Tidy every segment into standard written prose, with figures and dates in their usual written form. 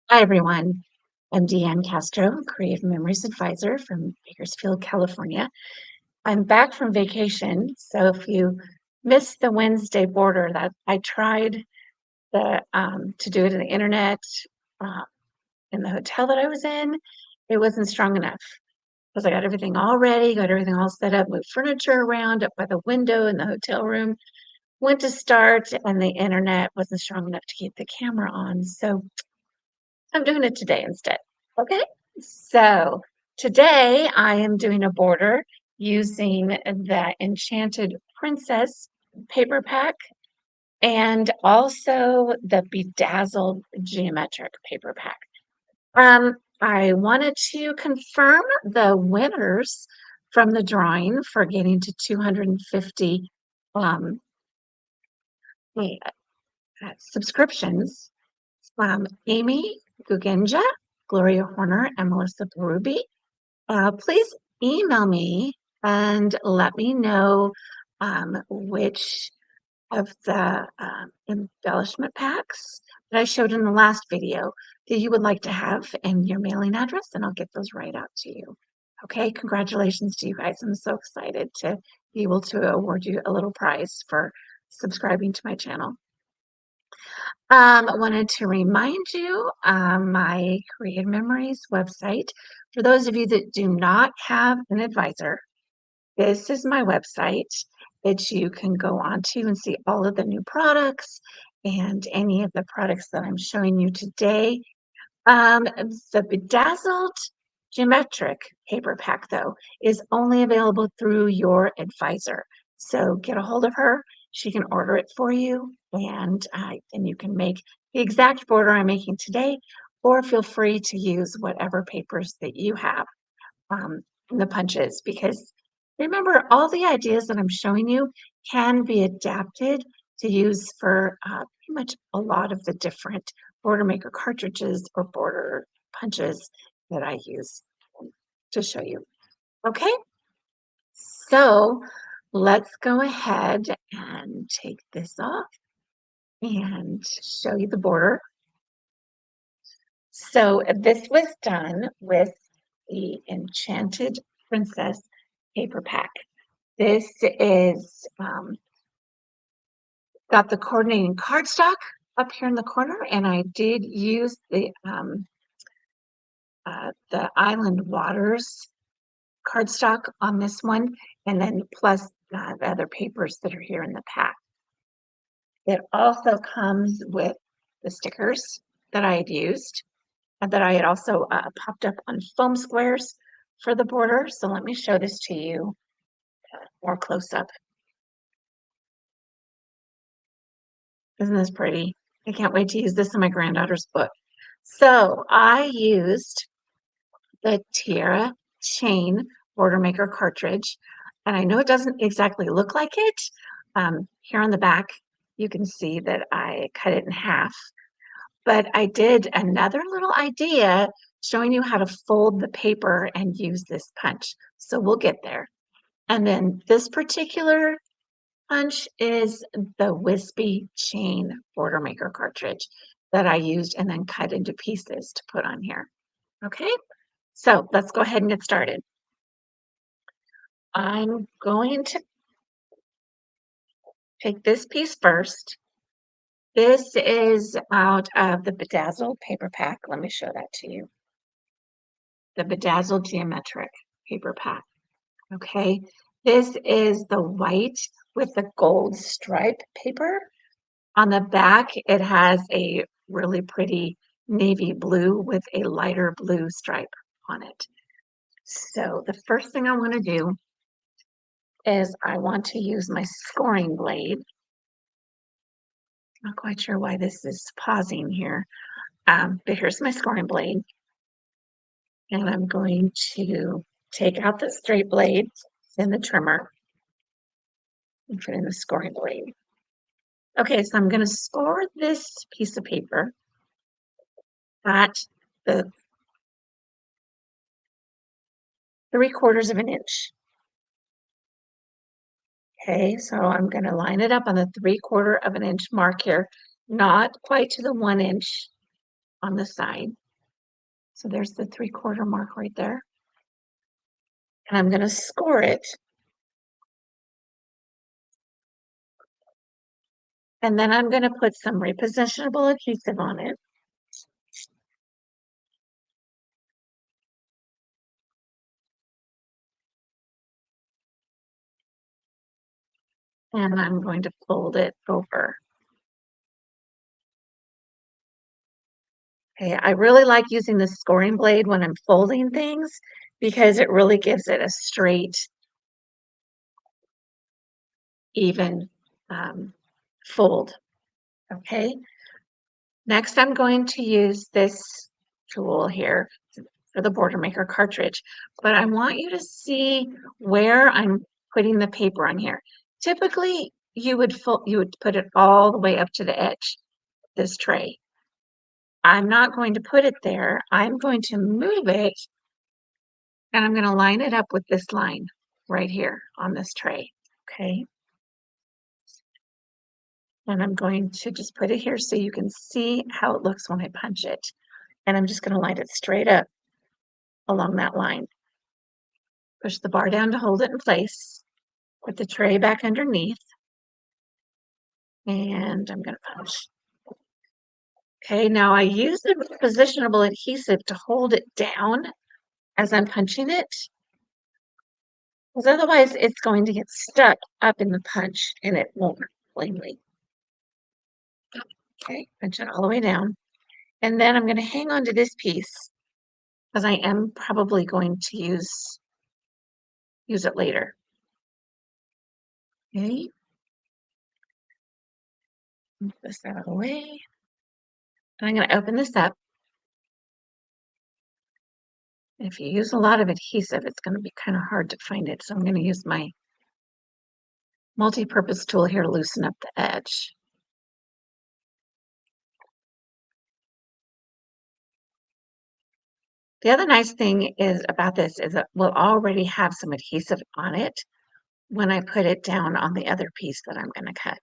Hi, everyone. I'm Deanne Castro, Creative Memories Advisor from Bakersfield, California. I'm back from vacation, so if you missed the Wednesday border, that I tried to do it on the internet uh, in the hotel that I was in. It wasn't strong enough because I got everything all ready, got everything all set up, moved furniture around up by the window in the hotel room. Went to start, and the internet wasn't strong enough to keep the camera on. So I'm doing it today instead. Okay, so today I am doing a border using the Enchanted Princess paper pack and also the Bedazzled geometric paper pack. I wanted to confirm the winners from the drawing for getting to 250 um, subscriptions. Amy Gugenja, Gloria Horner, and Melissa Berube. Please email me and let me know which of the embellishment packs that I showed in the last video that you would like to have and your mailing address, and I'll get those right out to you. Okay, congratulations to you guys. I'm so excited to be able to award you a little prize for subscribing to my channel. I wanted to remind you my Creative Memories website. For those of you that do not have an advisor, this is my website that you can go onto and see all of the new products and any of the products that I'm showing you today. The Bedazzled Geometric paper pack, though, is only available through your advisor. So get a hold of her. She can order it for you, and then you can make the exact border I'm making today, or feel free to use whatever papers that you have in the punches, because remember, all the ideas that I'm showing you can be adapted to use for pretty much a lot of the different border maker cartridges or border punches that I use to show you. Okay, so let's go ahead and take this off and show you the border. So this was done with the Enchanted Princess paper pack. This is got the coordinating cardstock up here in the corner, and I did use the Island Waters cardstock on this one, and then plus the other papers that are here in the pack. It also comes with the stickers that I had used, and that I had also popped up on foam squares for the border. So let me show this to you more close up. Isn't this pretty? I can't wait to use this in my granddaughter's book. So I used the Tiara Chain Border Maker cartridge, and I know it doesn't exactly look like it. Here on the back, you can see that I cut it in half, but I did another little idea showing you how to fold the paper and use this punch. So we'll get there. And then this particular punch is the Wispy Chain Border Maker cartridge that I used and then cut into pieces to put on here. Okay, so let's go ahead and get started. I'm going to take this piece first. This is out of the Bedazzled paper pack. Let me show that to you. The Bedazzled Geometric paper pack. Okay, this is the white with the gold stripe paper. On the back, it has a really pretty navy blue with a lighter blue stripe on it. So the first thing I want to do is I want to use my scoring blade. Not quite sure why this is pausing here, but here's my scoring blade. And I'm going to take out the straight blade and the trimmer and put in the scoring blade. Okay, so I'm going to score this piece of paper at the 3/4 of an inch. Okay, so I'm going to line it up on the 3/4 of an inch mark here, not quite to the 1 inch. on the side. So there's the 3/4 mark right there. And I'm going to score it. And then I'm going to put some repositionable adhesive on it. And I'm going to fold it over. Okay, I really like using the scoring blade when I'm folding things because it really gives it a straight, even fold. Okay, next I'm going to use this tool here for the Border Maker cartridge, but I want you to see where I'm putting the paper on here. Typically, you would put it all the way up to the edge of this tray. I'm not going to put it there. I'm going to move it, and I'm going to line it up with this line right here on this tray. Okay. And I'm going to just put it here so you can see how it looks when I punch it. And I'm just going to line it straight up along that line. Push the bar down to hold it in place. Put the tray back underneath. And I'm going to punch. Okay, now I use the positionable adhesive to hold it down as I'm punching it, because otherwise it's going to get stuck up in the punch and it won't work plainly. Okay, punch it all the way down. And then I'm going to hang on to this piece because I am probably going to use it later. Okay, move this out of the way. And I'm going to open this up. If you use a lot of adhesive, it's going to be kind of hard to find it. So I'm going to use my multi-purpose tool here to loosen up the edge. The other nice thing is about this is that we'll already have some adhesive on it when I put it down on the other piece that I'm going to cut.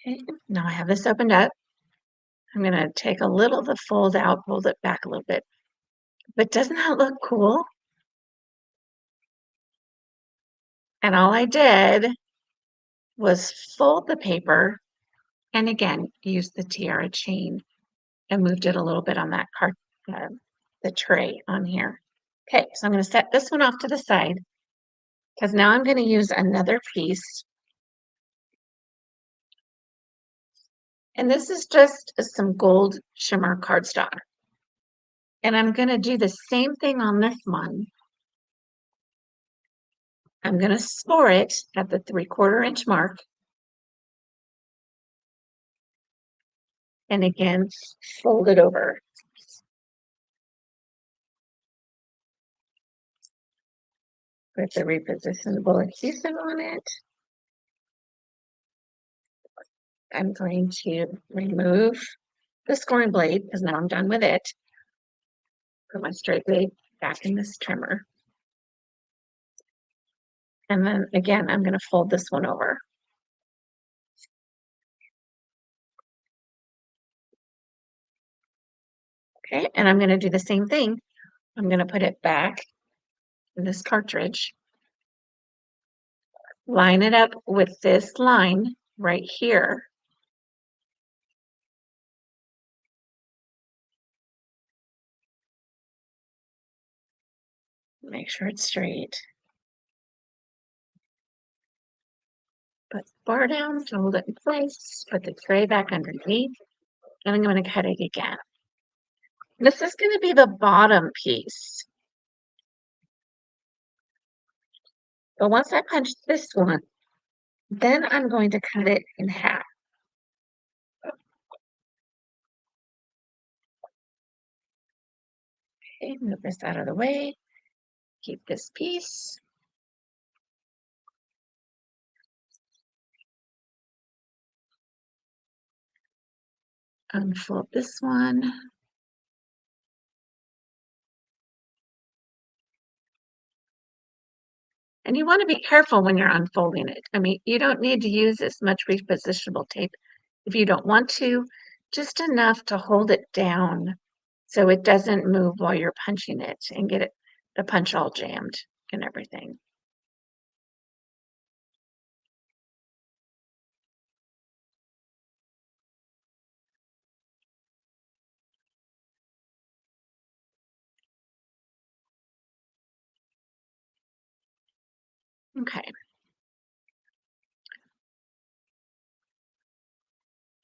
Okay, now I have this opened up. I'm going to take a little of the fold out, fold it back a little bit. But doesn't that look cool? And all I did was fold the paper and again, use the tiara chain and moved it a little bit on that card, the tray on here. Okay, so I'm going to set this one off to the side because now I'm going to use another piece. And this is just some gold shimmer cardstock. And I'm going to do the same thing on this one. I'm going to score it at the 3/4 inch mark. And again, fold it over. Put the repositionable adhesive on it. I'm going to remove the scoring blade because now I'm done with it. Put my straight blade back in this trimmer. And then again, I'm going to fold this one over. Okay, and I'm going to do the same thing. I'm going to put it back in this cartridge. Line it up with this line right here. Make sure it's straight. Put the bar down, hold it in place, put the tray back underneath, and I'm going to cut it again. This is going to be the bottom piece. But once I punch this one, then I'm going to cut it in half. Okay, move this out of the way. Keep this piece. unfold this one. And you want to be careful when you're unfolding it. I mean, you don't need to use as much repositionable tape if you don't want to, just enough to hold it down so it doesn't move while you're punching it and get it the punch all jammed and everything. Okay,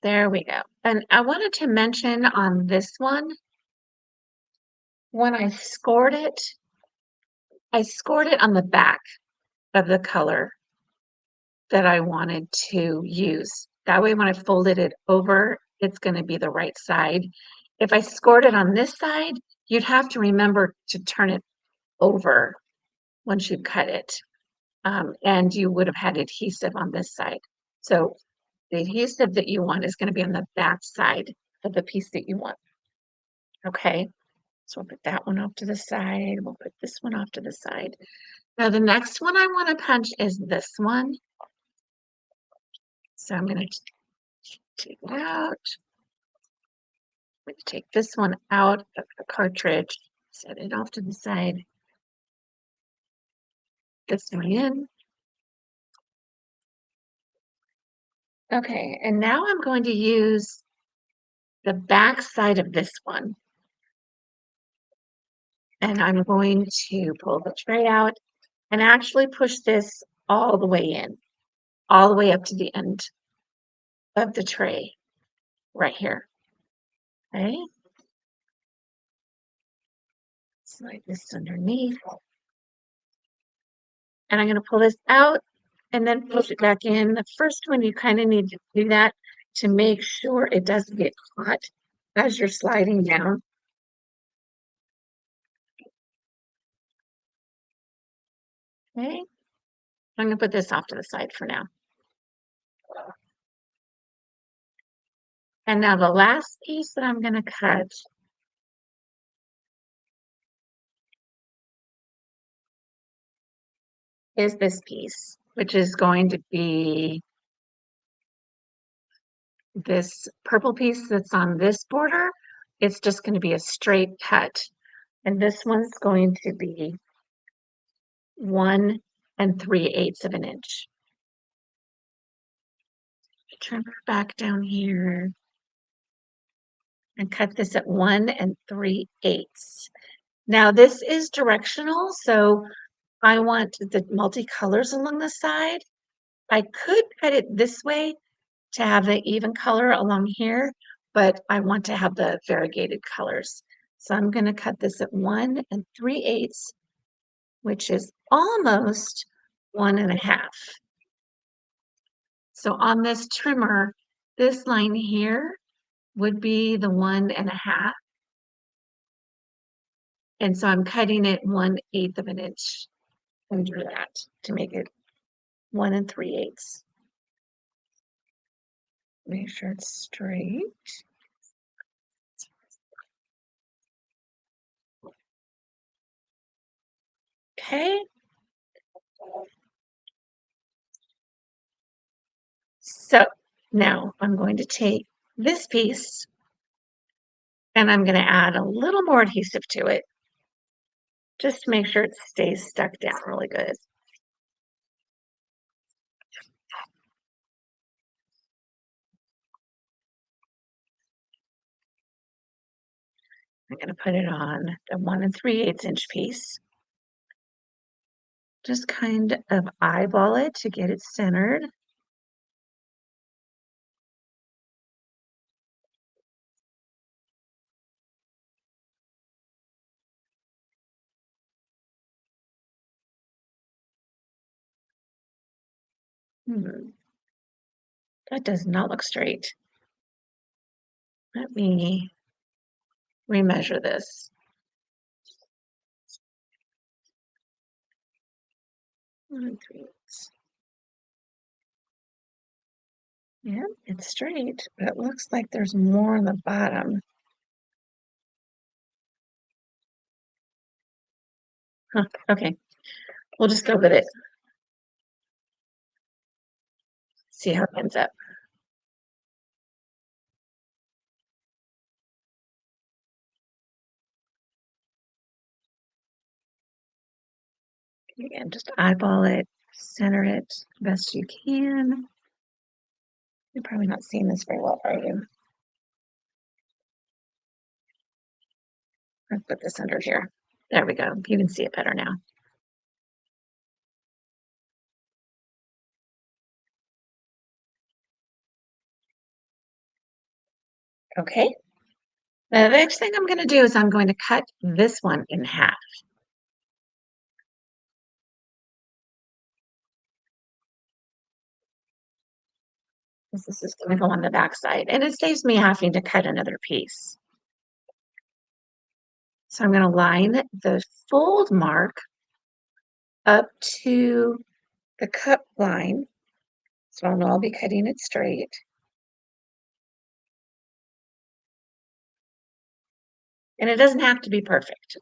there we go. And I wanted to mention on this one, when I scored it on the back of the color that I wanted to use. That way, when I folded it over, it's going to be the right side. If I scored it on this side, you'd have to remember to turn it over once you cut it. And you would have had adhesive on this side. So the adhesive that you want is going to be on the back side of the piece that you want. Okay, so we'll put that one off to the side. We'll put this one off to the side. Now the next one I want to punch is this one. So I'm going to take it out. I'm going to take this one out of the cartridge, set it off to the side. This one in. Okay, and now I'm going to use the back side of this one. And I'm going to pull the tray out and actually push this all the way in, all the way up to the end of the tray right here. Okay. Slide this underneath. And I'm going to pull this out and then push it back in. The first one, you kind of need to do that to make sure it doesn't get hot as you're sliding down. Okay. I'm going to put this off to the side for now. And now the last piece that I'm going to cut is this piece, which is going to be this purple piece that's on this border. It's just going to be a straight cut. And this one's going to be 1 3/8 of an inch. Trim her back down here and cut this at 1 3/8. Now this is directional, so I want the multicolors along the side. I could cut it this way to have the even color along here, but I want to have the variegated colors. So I'm going to cut this at 1 3/8, which is almost 1 1/2. So on this trimmer, this line here would be the 1 1/2. And so I'm cutting it 1/8 of an inch under that to make it 1 3/8. Make sure it's straight. Okay. So now I'm going to take this piece and I'm going to add a little more adhesive to it just to make sure it stays stuck down really good. I'm going to put it on the 1 3/8 inch piece. Just kind of eyeball it to get it centered. That does not look straight. Let me remeasure this. 1 3/8. Yeah, it's straight, but it looks like there's more on the bottom. Huh, okay, we'll just go with it. See how it ends up. Again, just eyeball it, center it best you can. You're probably not seeing this very well, are you? Let's put this under here. There we go. You can see it better now. Okay. The next thing I'm going to do is I'm going to cut this one in half. This is going to go on the back side, and it saves me having to cut another piece. So I'm going to line the fold mark up to the cut line. So I'll be cutting it straight. And it doesn't have to be perfect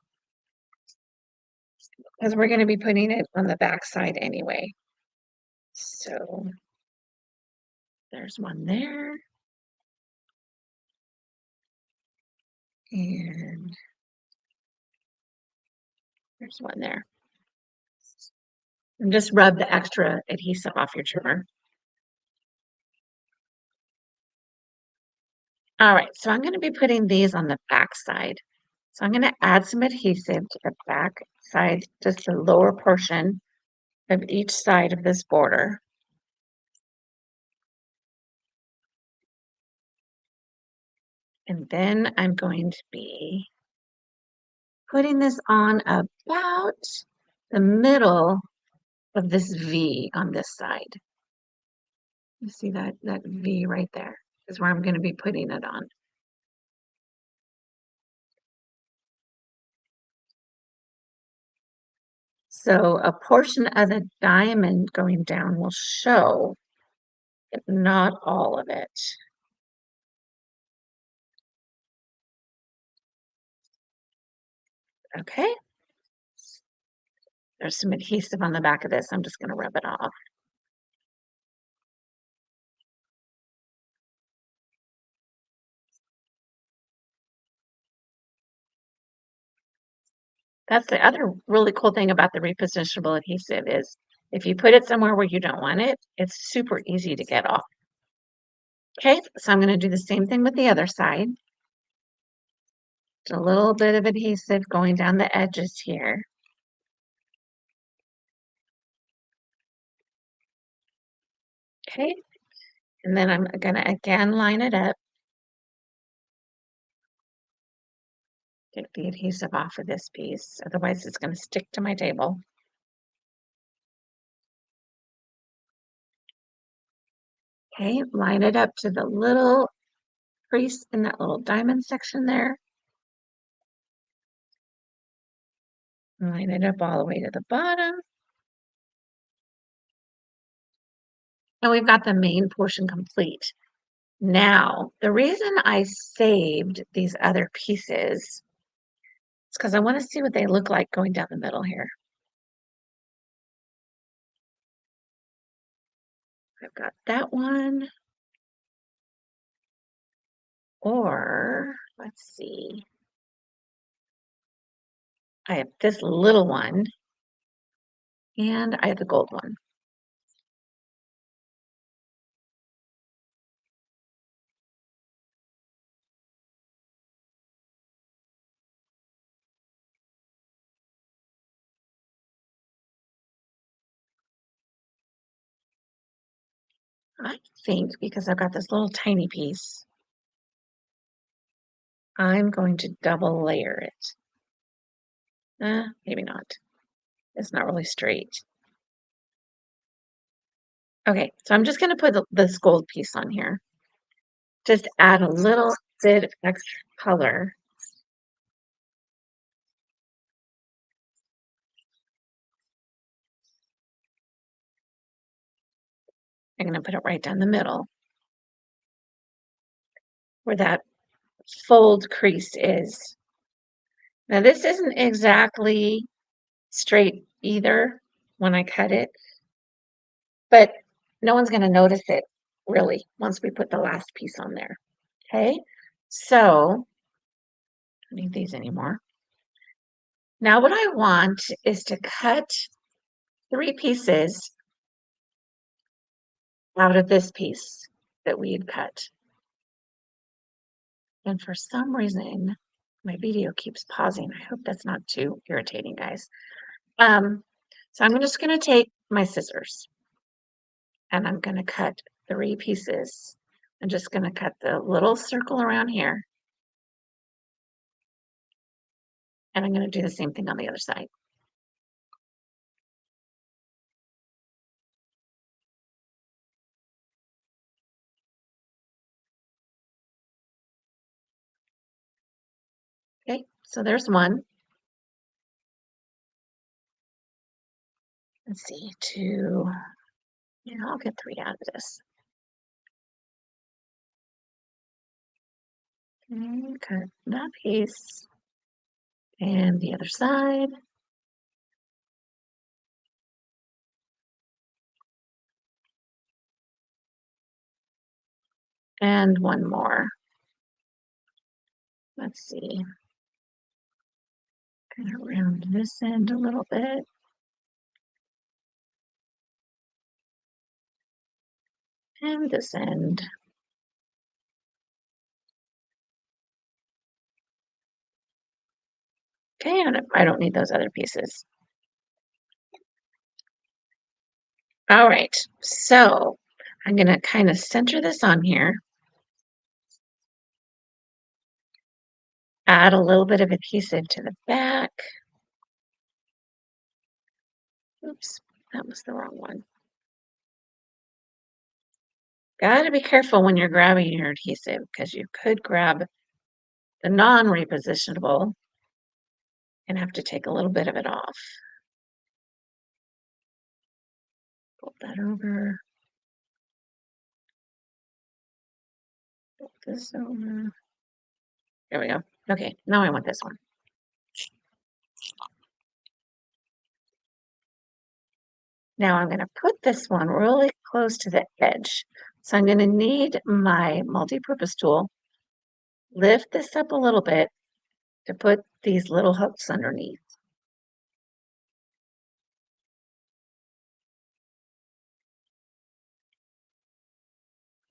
because we're going to be putting it on the back side anyway. So there's one there. And there's one there. And just rub the extra adhesive off your trimmer. All right, so I'm going to be putting these on the back side. So I'm going to add some adhesive to the back side, just the lower portion of each side of this border. And then I'm going to be putting this on about the middle of this V on this side. You see that V right there is where I'm going to be putting it on. So a portion of the diamond going down will show, but not all of it. Okay. There's some adhesive on the back of this. I'm just going to rub it off. That's the other really cool thing about the repositionable adhesive is if you put it somewhere where you don't want it, it's super easy to get off. Okay, so I'm going to do the same thing with the other side. Just a little bit of adhesive going down the edges here. Okay, and then I'm going to again line it up. Get the adhesive off of this piece, otherwise it's going to stick to my table. Okay, line it up to the little crease in that little diamond section there. Line it up all the way to the bottom. And we've got the main portion complete. Now, the reason I saved these other pieces is because I want to see what they look like going down the middle here. I've got that one. Or, let's see. I have this little one. And I have the gold one. I think because I've got this little tiny piece, I'm going to double layer it. Maybe not. It's not really straight. Okay, so I'm just going to put this gold piece on here. Just add a little bit of extra color. I'm going to put it right down the middle. where that fold crease is. Now this isn't exactly straight either when I cut it, but no one's going to notice it really once we put the last piece on there. Okay, so I don't need these anymore. Now what I want is to cut 3 pieces out of this piece that we had cut. And for some reason, my video keeps pausing. I hope that's not too irritating, guys. So I'm just going to take my scissors and I'm going to cut 3 pieces. I'm just going to cut the little circle around here. And I'm going to do the same thing on the other side. Okay, so there's one. Let's see, 2. Yeah, I'll get 3 out of this. Okay, cut that piece. And the other side. And one more. Let's see. Kind of round this end a little bit. And this end. Okay, and I don't need those other pieces. All right, so I'm going to kind of center this on here. Add a little bit of adhesive to the back. Oops, that was the wrong one. Gotta be careful when you're grabbing your adhesive because you could grab the non-repositionable and have to take a little bit of it off. Pull that over. Pull this over. There we go. Okay, now I want this one. Now I'm going to put this one really close to the edge. So I'm going to need my multi-purpose tool, lift this up a little bit to put these little hooks underneath.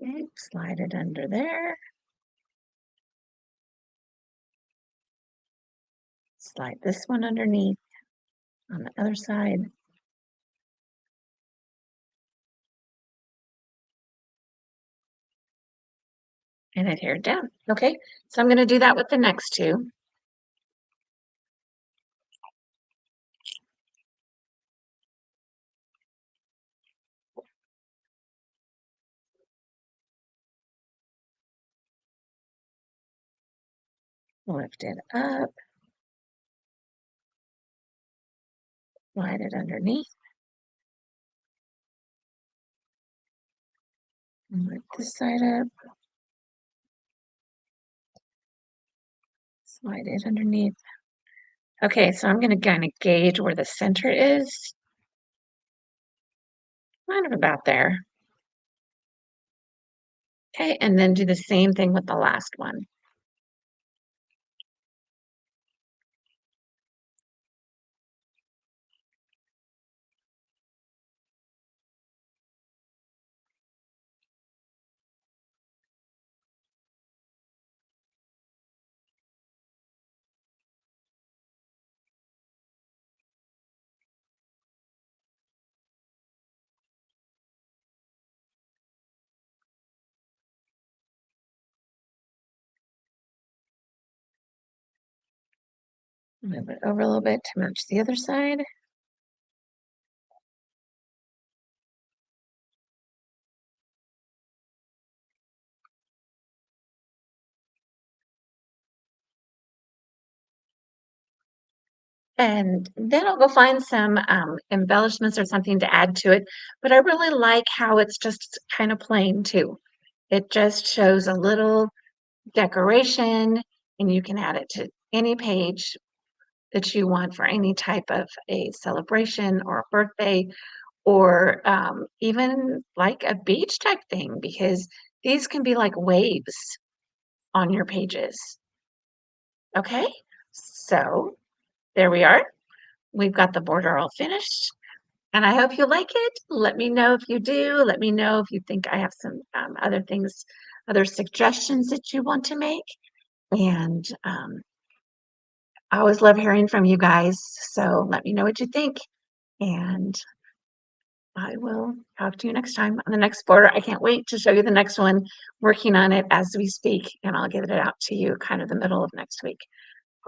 Okay, slide it under there. Slide this one underneath on the other side. And adhere it down. Okay, so I'm going to do that with the next two. Lift it up. Slide it underneath. And lift this side up. Slide it underneath. Okay, so I'm going to kind of gauge where the center is. Kind of about there. Okay, and then do the same thing with the last one. Move it over a little bit to match the other side. And then I'll go find some embellishments or something to add to it. But I really like how it's just kind of plain too. It just shows a little decoration, and you can add it to any page that you want for any type of a celebration or a birthday or even like a beach type thing because these can be like waves on your pages. Okay, so there we are. We've got the border all finished. And I hope you like it. Let me know if you do. Let me know if you think I have some other things, other suggestions that you want to make. And I always love hearing from you guys. So let me know what you think. And I will talk to you next time on the next border. I can't wait to show you the next one, working on it as we speak. And I'll get it out to you kind of the middle of next week.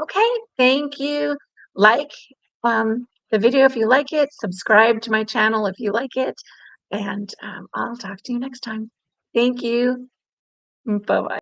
Okay, thank you. Like the video if you like it, subscribe to my channel if you like it, and I'll talk to you next time. Thank you. Bye-bye.